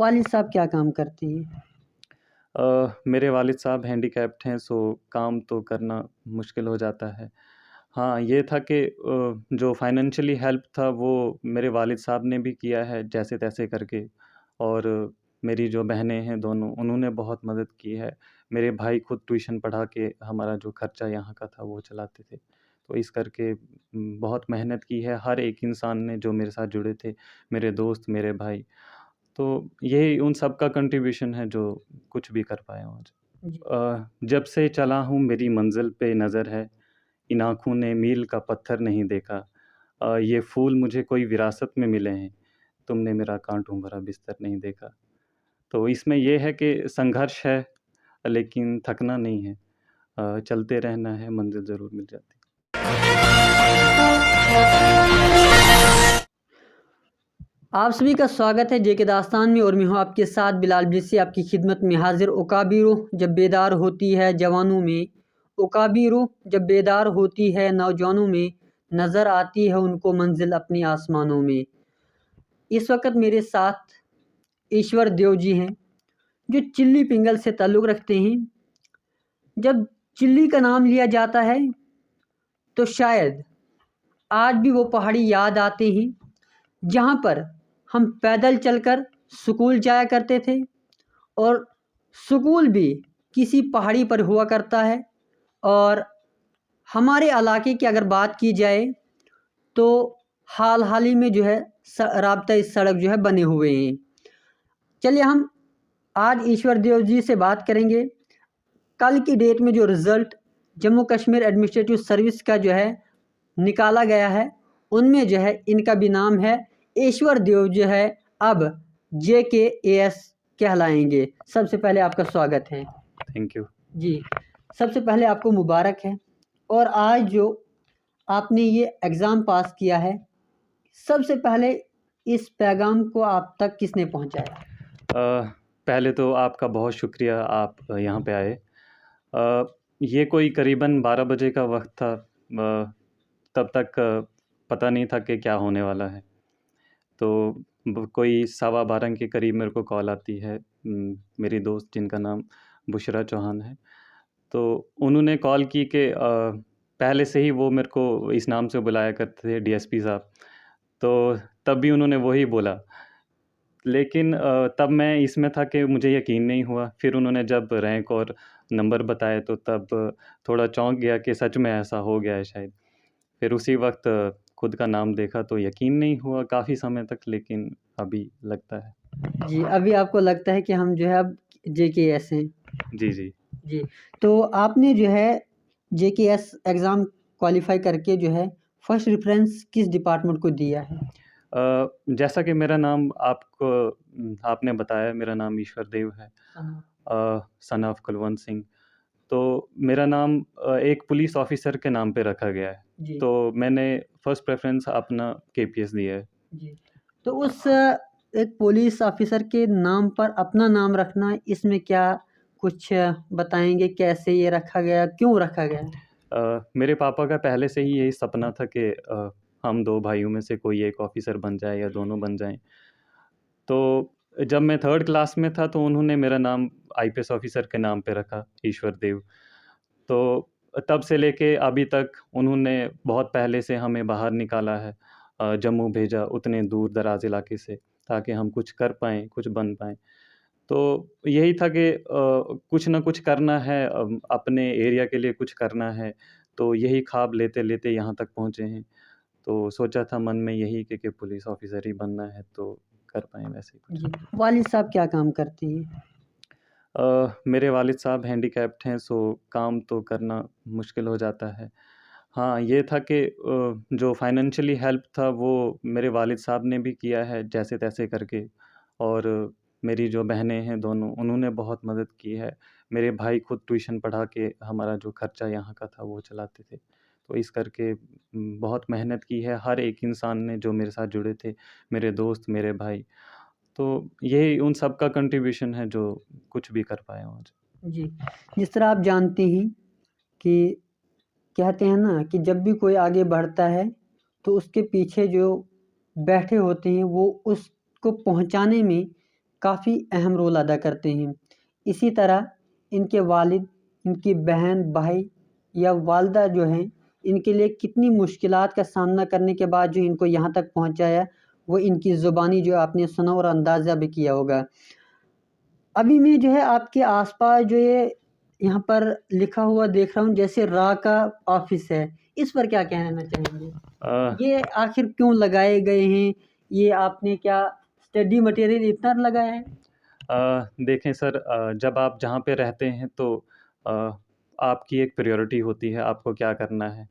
वालिद साहब क्या काम करते हैं? मेरे वालिद साहब हैंडीकैप्ड हैं, सो काम तो करना मुश्किल हो जाता है। हाँ, ये था कि जो फाइनेंशियली हेल्प था वो मेरे वालिद साहब ने भी किया है जैसे-तैसे करके, और मेरी जो बहनें हैं दोनों, उन्होंने बहुत मदद की है। मेरे भाई खुद ट्यूशन पढ़ा के हमारा जो खर्चा यहाँ का था वो चलाते थे। तो इस करके बहुत मेहनत की है हर एक इंसान ने जो मेरे साथ जुड़े थे, मेरे दोस्त, मेरे भाई। तो यही उन सब का कंट्रीब्यूशन है जो कुछ भी कर पाए हूँ आज। जी। जब से चला हूँ मेरी मंज़िल पे नज़र है, इन आँखों ने मील का पत्थर नहीं देखा। ये फूल मुझे कोई विरासत में मिले हैं, तुमने मेरा काँटों भरा बिस्तर नहीं देखा। तो इसमें ये है कि संघर्ष है, लेकिन थकना नहीं है। चलते रहना है, मंज़िल ज़रूर मिल जाती। आप सभी का स्वागत है जेके दास्तान में और मैं हूँ आपके साथ बिलाल बिस्सी आपकी खिदमत में हाजिर। उकाबी रूह जब बेदार होती है जवानों में, उकाबी रूह जब बेदार होती है नौजवानों में, नज़र आती है उनको मंजिल अपनी आसमानों में। इस वक्त मेरे साथ ईश्वर देव जी हैं जो चिल्ली पिंगल से ताल्लुक़ रखते हैं। जब चिल्ली का नाम लिया जाता है तो शायद आज भी वो पहाड़ी याद आते हैं जहाँ पर हम पैदल चलकर स्कूल जाया करते थे और स्कूल भी किसी पहाड़ी पर हुआ करता है। और हमारे इलाके की अगर बात की जाए तो हाल ही में जो है राब्ता सड़क जो है बने हुए हैं। चलिए हम आज ईश्वर देव जी से बात करेंगे। कल की डेट में जो result Jammu Kashmir administrative service का जो है निकाला गया है, उनमें जो है इनका भी नाम है। ईश्वर देव जो है अब JKAS कहलाएंगे। सबसे पहले आपका स्वागत है। Thank you. जी, सबसे पहले आपको मुबारक है। और आज जो आपने ये एग्ज़ाम पास किया है, सबसे पहले इस पैगाम को आप तक किसने पहुंचाया? पहले तो आपका बहुत शुक्रिया, आप यहाँ पे आए। ये कोई करीबन 12 बजे का वक़्त था। तब तक पता नहीं था कि क्या होने वाला है। तो कोई 12:15 के करीब मेरे को कॉल आती है, मेरी दोस्त जिनका नाम बुशरा चौहान है। तो उन्होंने कॉल की कि पहले से ही वो मेरे को इस नाम से बुलाया करते थे, DSP साहब। तो तब भी उन्होंने वही बोला, लेकिन तब मैं इसमें था कि मुझे यकीन नहीं हुआ। फिर उन्होंने जब रैंक और नंबर बताए तो तब थोड़ा चौंक गया कि सच में ऐसा हो गया है शायद। फिर उसी वक़्त खुद का नाम देखा तो यकीन नहीं हुआ काफ़ी समय तक, लेकिन अभी लगता है। जी, अभी आपको लगता है कि हम जो है अब JKAS हैं। जी, जी। जी, तो आपने जो है JKAS एग्ज़ाम क्वालिफ़ाई करके जो है फर्स्ट रेफ़रेंस किस डिपार्टमेंट को दिया है? जैसा कि मेरा नाम आपने बताया, मेरा नाम ईश्वर देव है, सन ऑफ कुलवंत सिंह। तो मेरा नाम एक पुलिस ऑफ़िसर के नाम पे रखा गया है। जी। तो मैंने फर्स्ट प्रेफ़रेंस अपना KPS दिया है। जी, तो उस एक पुलिस ऑफ़िसर के नाम पर अपना नाम रखना, इसमें क्या कुछ बताएँगे? कैसे ये रखा गया? क्यों रखा गया? मेरे पापा का पहले से ही यही सपना था कि हम 2 भाइयों में से कोई एक ऑफ़िसर बन जाए या दोनों बन जाएँ। तो जब मैं 3rd क्लास में था तो उन्होंने मेरा नाम IPS ऑफ़िसर के नाम पे रखा, ईश्वर देव। तो तब से लेके अभी तक उन्होंने बहुत पहले से हमें बाहर निकाला है, जम्मू भेजा उतने दूर-दराज़ इलाके से, ताकि हम कुछ कर पाएँ, कुछ बन पाएँ। तो यही था कि कुछ ना कुछ करना है, अपने एरिया के लिए कुछ करना है, तो यही ख़्वाब लेते-लेते यहाँ तक पहुँचे हैं। तो सोचा था मन में यही कि पुलिस ऑफ़िसर ही बनना है, तो कर पाएँ वैसे ही कुछ। जी, वालिद साहब क्या काम करते हैं? मेरे वालिद साहब हैंडीकैप्ड हैं, सो काम तो करना मुश्किल हो जाता है। हाँ, ये था कि जो फाइनेंशियली हेल्प था वो मेरे वालिद साहब ने भी किया है जैसे-तैसे करके, और मेरी जो बहनें हैं दोनों, उन्होंने बहुत मदद की है। मेरे भाई खुद ट्यूशन पढ़ा के हमारा जो खर्चा यहाँ का था वो चलाते थे। तो इस करके बहुत मेहनत की है हर एक इंसान ने जो मेरे साथ जुड़े थे, मेरे दोस्त, मेरे भाई। तो यही उन सब का कंट्रीब्यूशन है जो कुछ भी कर पाए हूँ आज। जी, जिस तरह आप जानते हैं कि कहते हैं ना कि जब भी कोई आगे बढ़ता है तो उसके पीछे जो बैठे होते हैं वो उसको पहुंचाने में काफ़ी अहम रोल अदा करते हैं। इसी तरह इनके वालिद, इनकी बहन, भाई या वालिदा जो हैं, इनके लिए कितनी मुश्किलात का सामना करने के बाद जो इनको यहाँ तक पहुँचाया, वो इनकी ज़ुबानी जो आपने सुना और अंदाज़ा भी किया होगा। अभी मैं जो है आपके आस-पास जो ये यहाँ पर लिखा हुआ देख रहा हूँ, जैसे रा का ऑफ़िस है, इस पर क्या कहना चाहेंगे? ये आखिर क्यों लगाए गए हैं? ये आपने क्या स्टडी मटेरियल इतना लगाया है? देखें सर, जब आप जहाँ पे रहते हैं तो अ, आपकी एक प्रायोरिटी होती है, आपको क्या करना है।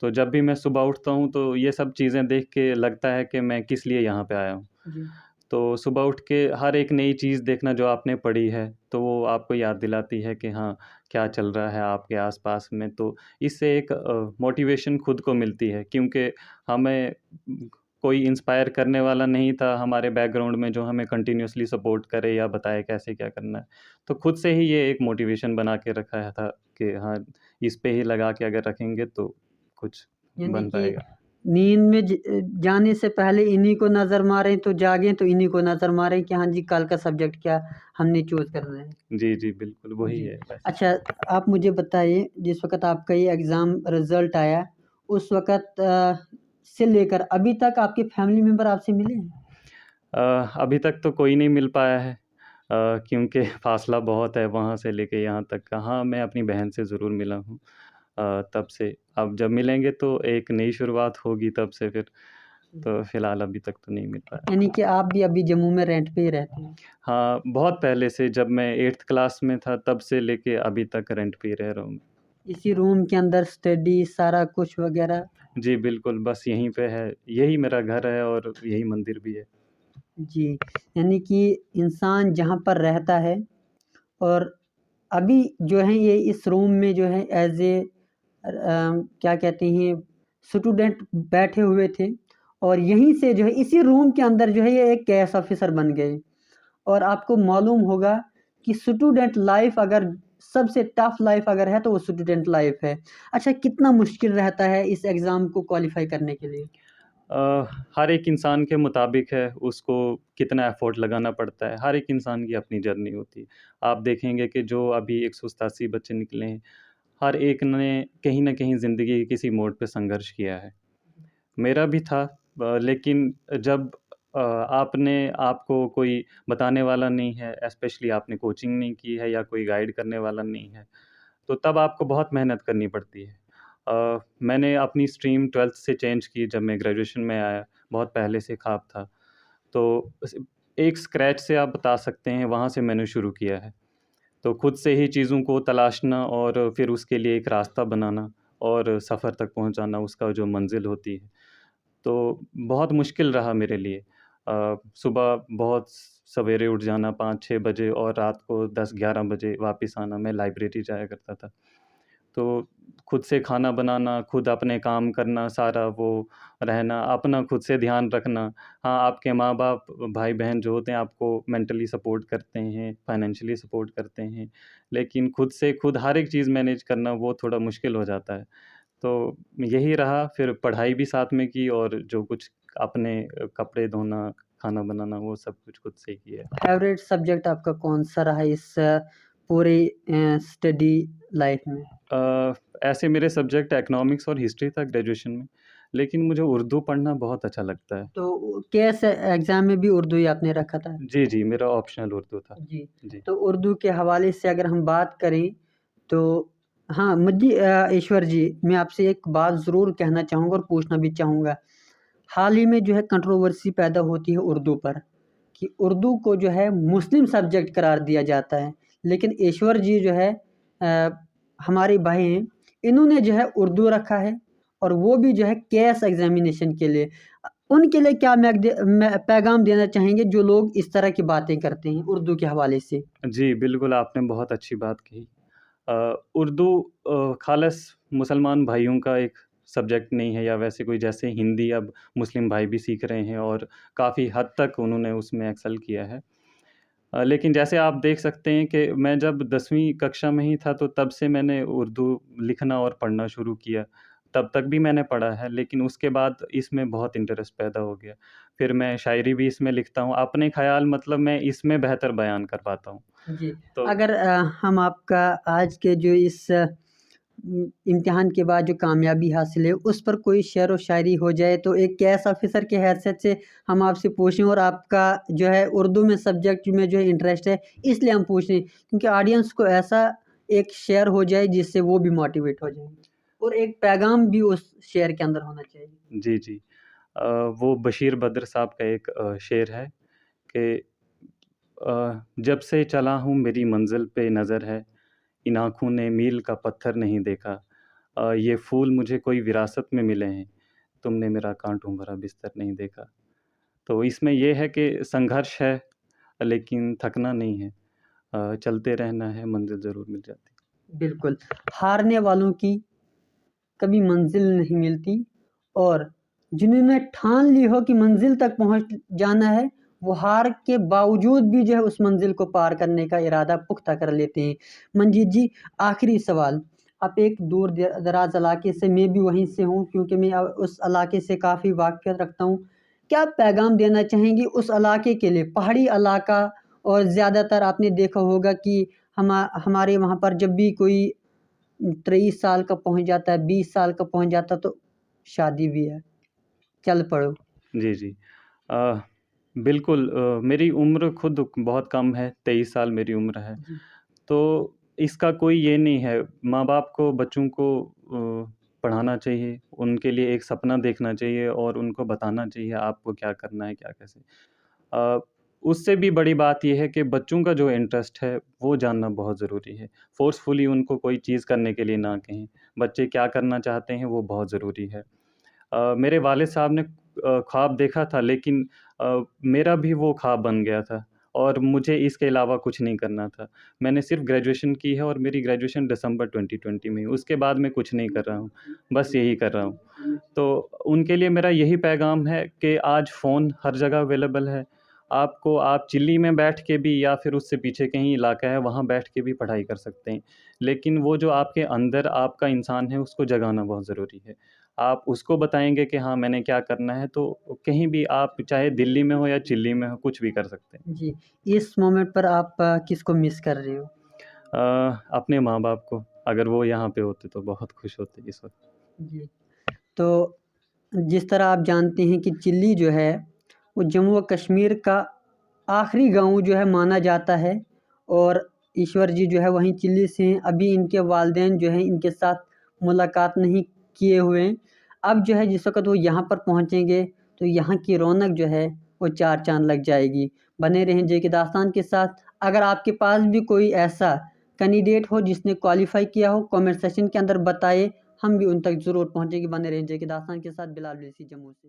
तो जब भी मैं सुबह उठता हूँ तो ये सब चीज़ें देख के लगता है कि मैं किस लिए यहाँ पे आया हूँ। जी। तो सुबह उठ के हर एक नई चीज़ देखना जो आपने पढ़ी है, तो वो आपको याद दिलाती है कि हाँ, क्या चल रहा है आपके आस-पास में। तो इससे एक मोटिवेशन खुद को मिलती है, क्योंकि हमें कोई इंस्पायर करने वाला नहीं था हमारे बैकग्राउंड में जो हमें कंटिन्यूअसली सपोर्ट करे या बताए कैसे क्या करना है। तो खुद से ही ये एक मोटिवेशन बना के रखा था कि हाँ, इस पे ही लगा के अगर रखेंगे तो कुछ यानी बन कि पाएगा। नींद में जाने से पहले इन्हीं को नज़र मारें, तो जागें तो इन्हीं को नज़र मारें कि हाँ जी, कल का सब्जेक्ट क्या हमने चूज़ करना है। जी, जी, बिल्कुल वही जी। है वैसे। अच्छा, आप मुझे बताइए, जिस वक़्त आपका ये एग्ज़ाम रिज़ल्ट आया, उस वक़्त से लेकर अभी तक आपके फैमिली मेंबर आपसे मिले हैं? अभी तक तो कोई नहीं मिल पाया है, क्योंकि फ़ासला बहुत है वहाँ से लेके यहाँ तक का। हाँ, मैं अपनी बहन से ज़रूर मिला हूँ तब से। अब जब मिलेंगे तो एक नई शुरुआत होगी तब से फिर। तो फ़िलहाल अभी तक तो नहीं मिल पाया। यानी कि आप भी अभी जम्मू में रेंट पे ही रहते हैं? हाँ, बहुत पहले से जब मैं 8th क्लास में था तब से लेके अभी तक रेंट पे ही रह रहा हूँ। इसी रूम के अंदर स्टडी सारा कुछ वग़ैरह? जी, बिल्कुल, बस यहीं पे है। यही मेरा घर है और यही मंदिर भी है। जी, यानी कि इंसान जहाँ पर रहता है और अभी जो है ये इस रूम में जो है क्या कहते हैं, स्टूडेंट बैठे हुए थे और यहीं से जो है इसी रूम के अंदर जो है ये एक केएस ऑफ़िसर बन गए। और आपको मालूम होगा कि स्टूडेंट लाइफ़ अगर सबसे टफ़ लाइफ़ अगर है तो वो स्टूडेंट लाइफ़ है। अच्छा, कितना मुश्किल रहता है इस एग्ज़ाम को क्वालीफ़ाई करने के लिए? अ, हर एक इंसान के मुताबिक है, उसको कितना एफ़र्ट लगाना पड़ता है, हर एक इंसान की अपनी जर्नी होती है। आप देखेंगे कि जो अभी 187 बच्चे निकले हैं, हर एक ने कहीं न कहीं ज़िंदगी के किसी मोड़ पे संघर्ष किया है। मेरा भी था, लेकिन जब आपने आपको कोई बताने वाला नहीं है, एस्पेशली आपने कोचिंग नहीं की है या कोई गाइड करने वाला नहीं है, तो तब आपको बहुत मेहनत करनी पड़ती है। मैंने अपनी स्ट्रीम 12th से चेंज की जब मैं ग्रेजुएशन में आया, बहुत पहले से ख़्वाब था। तो स एक स्क्रैच से आप बता सकते हैं वहाँ से मैंने शुरू किया है। तो खुद से ही चीज़ों को तलाशना और फिर उसके लिए एक रास्ता बनाना और सफ़र तक पहुँचाना, उसका जो मंज़िल होती है। तो बहुत मुश्किल रहा मेरे लिए। सुबह बहुत सवेरे उठ जाना 5-6 बजे और रात को 10-11 बजे वापस आना, मैं लाइब्रेरी जाया करता था। तो खुद से खाना बनाना, खुद अपने काम करना, सारा वो रहना, अपना खुद से ध्यान रखना। हाँ, आपके माँ-बाप, भाई-बहन जो होते हैं आपको मेंटली सपोर्ट करते हैं, फाइनेंशियली सपोर्ट करते हैं, लेकिन खुद से खुद हर एक चीज़ मैनेज करना वो थोड़ा मुश्किल हो जाता है। तो यही रहा, फिर पढ़ाई भी साथ में की और जो कुछ अपने कपड़े धोना, खाना बनाना वो सब कुछ खुद से ही किया। फ़ेवरेट सब्जेक्ट आपका कौन-सा रहा इस पूरे स्टडी लाइफ़ में? ऐसे मेरे सब्जेक्ट इकोनॉमिक्स और हिस्ट्री था ग्रेजुएशन में, लेकिन मुझे उर्दू पढ़ना बहुत अच्छा लगता है। तो कैसे एग्ज़ाम में भी उर्दू ही आपने रखा था? जी, जी, मेरा ऑप्शनल उर्दू था। जी, जी। तो उर्दू के हवाले से अगर हम बात करें तो हाँ, मुझे ईश्वर जी, मैं आपसे एक बात ज़रूर कहना चाहूँगा और पूछना भी चाहूँगा। हाल ही में जो है कंट्रोवर्सी पैदा होती है उर्दू पर कि उर्दू को जो है मुस्लिम सब्जेक्ट करार दिया जाता है। लेकिन ईश्वर जी जो है हमारे भाई हैं, इन्होंने जो है उर्दू रखा है और वो भी जो है केएस एग्ज़ामिनेशन के लिए। उनके लिए क्या पैगाम देना चाहेंगे जो लोग इस तरह की बातें करते हैं उर्दू के हवाले से? जी, बिल्कुल आपने बहुत अच्छी बात कही। उर्दू ख़ालस मुसलमान भाइयों का एक सब्जेक्ट नहीं है, या वैसे कोई जैसे हिंदी अब मुस्लिम भाई भी सीख रहे हैं और काफ़ी हद तक उन्होंने उसमें एक्सेल किया है। लेकिन जैसे आप देख सकते हैं कि मैं जब 10वीं कक्षा में ही था तो तब से मैंने उर्दू लिखना और पढ़ना शुरू किया। तब तक भी मैंने पढ़ा है, लेकिन उसके बाद इसमें बहुत इंटरेस्ट पैदा हो गया। फिर मैं शायरी भी इसमें लिखता हूँ, अपने ख़्याल मतलब मैं इसमें बेहतर बयान कर पाता हूँ। जी। तो अगर हम आपका आज के जो इस इम्तिहान के बाद जो कामयाबी हासिल है उस पर कोई शेर व शायरी हो जाए तो एक कैश ऑफिसर के हैसियत से हम आपसे पूछें, और आपका जो है उर्दू में सब्जेक्ट में जो है इंटरेस्ट है इसलिए हम पूछ रहे हैं क्योंकि ऑडियंस को ऐसा एक शेर हो जाए जिससे वो भी मोटिवेट हो जाए और एक पैगाम भी उस शेर के अंदर होना चाहिए। जी, जी। वो बशीर बद्र साहब का एक शेर है कि जब से चला हूँ मेरी मंज़िल पे नज़र है, इन आँखों ने मील का पत्थर नहीं देखा। ये फूल मुझे कोई विरासत में मिले हैं, तुमने मेरा काँटों भरा बिस्तर नहीं देखा। तो इसमें ये है कि संघर्ष है, लेकिन थकना नहीं है। चलते रहना है, मंज़िल ज़रूर मिल जाती। बिल्कुल, हारने वालों की कभी मंजिल नहीं मिलती, और जिन्होंने ठान ली हो कि मंजिल तक पहुंच जाना है वो हार के बावजूद भी जो है उस मंजिल को पार करने का इरादा पुख्ता कर लेते हैं। मंजीत जी, आखिरी सवाल, आप एक दूर दराज इलाके से, मैं भी वहीं से हूँ क्योंकि मैं उस इलाके से काफ़ी वाकिफ़ियत रखता हूँ, क्या पैगाम देना चाहेंगे उस इलाके के लिए, पहाड़ी इलाका, और ज़्यादातर आपने देखा होगा कि हमारे वहाँ पर जब भी कोई 23 साल का पहुंच जाता है, 20 साल का पहुंच जाता है तो शादी भी है, चल पड़ो। जी, जी। अ, बिल्कुल, मेरी उम्र खुद बहुत कम है, 23 साल मेरी उम्र है। जी। तो इसका कोई ये नहीं है, माँ-बाप को बच्चों को पढ़ाना चाहिए, उनके लिए एक सपना देखना चाहिए और उनको बताना चाहिए आपको क्या करना है, क्या कैसे। अ, उससे भी बड़ी बात ये है कि बच्चों का जो इंटरेस्ट है, वो जानना बहुत ज़रूरी है। फ़ोर्सफुली उनको कोई चीज़ करने के लिए ना कहें, बच्चे क्या करना चाहते हैं, वो बहुत ज़रूरी है। मेरे वालिद साहब ने ख्वाब देखा था, लेकिन मेरा भी वो ख्वाब बन गया था और मुझे इसके अलावा कुछ नहीं करना था। मैंने सिर्फ़ ग्रेजुएशन की है और मेरी ग्रेजुएशन दिसंबर 2020 में हुई। उसके बाद मैं कुछ नहीं कर रहा हूँ, बस यही कर रहा हूँ। तो उनके लिए मेरा यही पैगाम है कि आज फ़ोन हर जगह अवेलेबल है। आप चिल्ली में बैठ के भी या फिर उससे पीछे कहीं इलाका है, वहाँ बैठ के भी पढ़ाई कर सकते हैं। लेकिन वो जो आपके अंदर आपका इंसान है, उसको जगाना बहुत ज़रूरी है। आप उसको बताएँगे कि हाँ, मैंने क्या करना है, तो कहीं भी आप चाहे दिल्ली में हो या चिल्ली में हो, कुछ भी कर सकते हैं। जी, इस मोमेंट पर आप किसको मिस कर रहे हो? अपने माँ-बाप को, अगर वो यहाँ पे होते तो बहुत खुश होते इस वक़्त। जी, तो जिस तरह आप जानते हैं कि चिल्ली जो है वो जम्मू व कश्मीर का आखिरी गाँव जो है माना जाता है, और ईश्वर जी जो है वहीं चिल्ली से हैं। अभी इनके वालिदैन जो हैं इनके साथ मुलाकात नहीं किए हुए हैं। अब जो है जिस वक़्त वो यहाँ पर पहुँचेंगे तो यहाँ की रौनक जो है वो चार चाँद लग जाएगी। बने रहें जे के दास्तान के साथ। अगर आपके पास भी कोई ऐसा कैंडिडेट हो जिसने क्वालीफ़ाई किया हो, कमेंट सेक्शन के अंदर बताएँ, हम भी उन तक ज़रूर पहुँचेंगे। बने रहें जे के दास्तान के साथ। बिलाल जम्मू से।